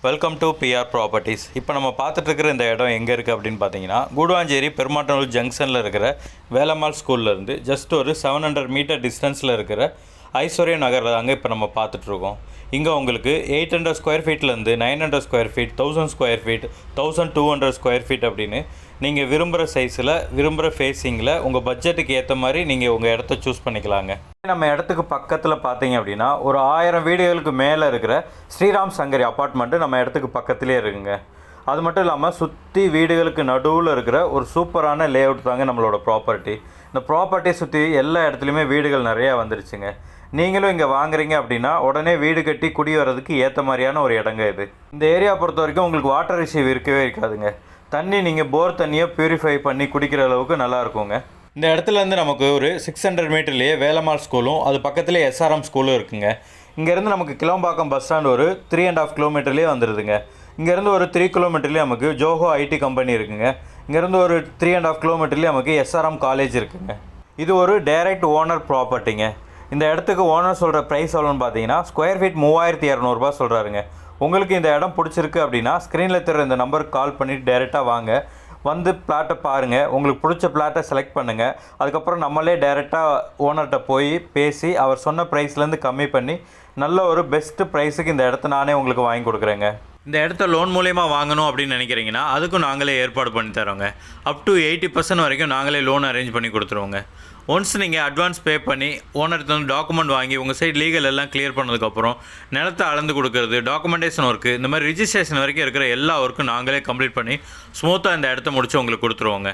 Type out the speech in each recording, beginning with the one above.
Welcome to PR properties. இப்போ நம்ம பார்த்துட்டு இருக்கிற இந்த இடம் எங்கே இருக்குது அப்படின்னு பார்த்தீங்கன்னா, கூடுவாஞ்சேரி பெருமாட்டநல்லூர் ஜங்ஷனில் இருக்கிற வேலம்மாள் ஸ்கூல்லேருந்து ஜஸ்ட் ஒரு 700 மீட்டர் டிஸ்டன்ஸில் இருக்கிற ஐஸ்வர்யா நகரில் தாங்க இப்போ நம்ம பார்த்துட்ருக்கோம். இங்கே உங்களுக்கு 800 ஸ்கொயர் ஃபீட்லேருந்து 900 square feet, 1000 square feet, 1200 square feet அப்படின்னு நீங்கள் விரும்புகிற சைஸில், விரும்புகிற ஃபேஸிங்கில் உங்கள் பட்ஜெட்டுக்கு ஏற்ற மாதிரி நீங்கள் உங்கள் இடத்த சூஸ் பண்ணிக்கலாங்க. நம்ம இடத்துக்கு பக்கத்தில் பார்த்தீங்க அப்படின்னா ஒரு 1000 வீடுகளுக்கு மேலே இருக்கிற ஸ்ரீராம் சங்கரி அப்பார்ட்மெண்ட்டு நம்ம இடத்துக்கு பக்கத்துலேயே இருக்குங்க. அது மட்டும் இல்லாமல் சுற்றி வீடுகளுக்கு நடுவில் இருக்கிற ஒரு சூப்பரான லே அவுட் தாங்க நம்மளோட ப்ராப்பர்ட்டி. இந்த ப்ராப்பர்ட்டியை சுற்றி எல்லா இடத்துலையுமே வீடுகள் நிறையா வந்துருச்சுங்க. நீங்களும் இங்கே வாங்குறீங்க அப்படின்னா உடனே வீடு கட்டி குடி வர்றதுக்கு ஏற்ற மாதிரியான ஒரு இடங்க இது. இந்த ஏரியா பொறுத்த வரைக்கும் உங்களுக்கு வாட்டர் இஷ்யூ இருக்கவே இருக்காதுங்க. தண்ணி நீங்கள் போர் தண்ணியை ப்யூரிஃபை பண்ணி குடிக்கிற அளவுக்கு நல்லா இருக்குங்க. இந்த இடத்துலேருந்து நமக்கு ஒரு 600 மீட்டர்லேயே வேலம்மாள் ஸ்கூலும் அது பக்கத்துலேயே எஸ்ஆர்எம் ஸ்கூலும் இருக்குங்க. இங்கேருந்து நமக்கு கிளம்பாக்கம் பஸ் ஸ்டாண்ட் ஒரு 3.5 கிலோமீட்டர்லேயே வந்துடுதுங்க. இங்கேருந்து ஒரு 3 கிலோமீட்டர்லேயே நமக்கு ஜோஹோ ஐடி கம்பெனி இருக்குங்க. இங்கேருந்து ஒரு 3.5 கிலோமீட்டர்லேயே நமக்கு எஸ்ஆர்எம் காலேஜ் இருக்குங்க. இது ஒரு டைரக்ட் ஓனர் ப்ராப்பர்ட்டிங்க. இந்த இடத்துக்கு ஓனர் சொல்கிற ப்ரைஸ் எவ்வளோன்னு பார்த்தீங்கன்னா, ஸ்கொயர் ஃபீட் 3200 சொல்கிறாருங்க. உங்களுக்கு இந்த இடம் பிடிச்சிருக்கு அப்படின்னா ஸ்க்ரீனில் தர இந்த நம்பருக்கு கால் பண்ணிவிட்டு டைரெக்டாக வாங்க. வந்து பிளாட்டை பாருங்கள், உங்களுக்கு பிடிச்ச பிளாட்டை செலக்ட் பண்ணுங்கள். அதுக்கப்புறம் நம்மளே டைரெக்டாக ஓனர்கிட்ட போய் பேசி அவர் சொன்ன ப்ரைஸ்லேருந்து கம்மி பண்ணி நல்ல ஒரு பெஸ்ட்டு ப்ரைஸுக்கு இந்த இடத்த நானே உங்களுக்கு வாங்கி கொடுக்குறேங்க. இந்த இடத்த லோன் மூலயமா வாங்கணும் அப்படின்னு நினைக்கிறீங்கன்னா அதுக்கும் நாங்களே ஏற்பாடு பண்ணி தரோங்க. அப் டு 80% வரைக்கும் நாங்களே லோன் அரேஞ்ச் பண்ணி கொடுத்துருவோங்க. ஒன்ஸ் நீங்கள் அட்வான்ஸ் பே பண்ணி ஓனர்கிட்ட வந்து டாக்குமெண்ட் வாங்கி உங்கள் சைட் லீகல் எல்லாம் கிளியர் பண்ணதுக்கப்புறம் நிலத்தை அளந்து கொடுக்குறது, டாக்குமெண்டேஷன் ஒர்க்கு, இந்த மாதிரி ரிஜிஸ்ட்ரேஷன் வரைக்கும் இருக்கிற எல்லா ஒர்க்கும் நாங்களே கம்ப்ளீட் பண்ணி ஸ்மூத்தாக இந்த இடத்த முடிச்சு உங்களுக்கு கொடுத்துருவோங்க.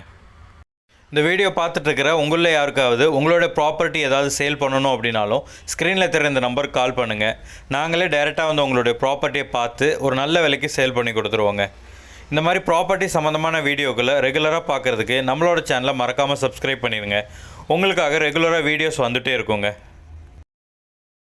இந்த வீடியோ பார்த்துட்டு இருக்கிற உங்களில் யாருக்காவது உங்களோட ப்ராப்பர்ட்டி ஏதாவது சேல் பண்ணணும் அப்படின்னாலும் ஸ்க்ரீனில் தெரிய இந்த நம்பருக்கு கால் பண்ணுங்கள். நாங்களே டைரெக்டாக வந்து உங்களுடைய ப்ராப்பர்ட்டியை பார்த்து ஒரு நல்ல விலைக்கு சேல் பண்ணி கொடுத்துருவோங்க. இந்த மாதிரி ப்ராப்பர்ட்டி சம்மந்தமான வீடியோக்களை ரெகுலராக பார்க்குறதுக்கு நம்மளோட சேனலை மறக்காமல் சப்ஸ்கிரைப் பண்ணிடுங்க. உங்களுக்காக ரெகுலராக வீடியோஸ் வந்துகிட்டே இருக்குங்க.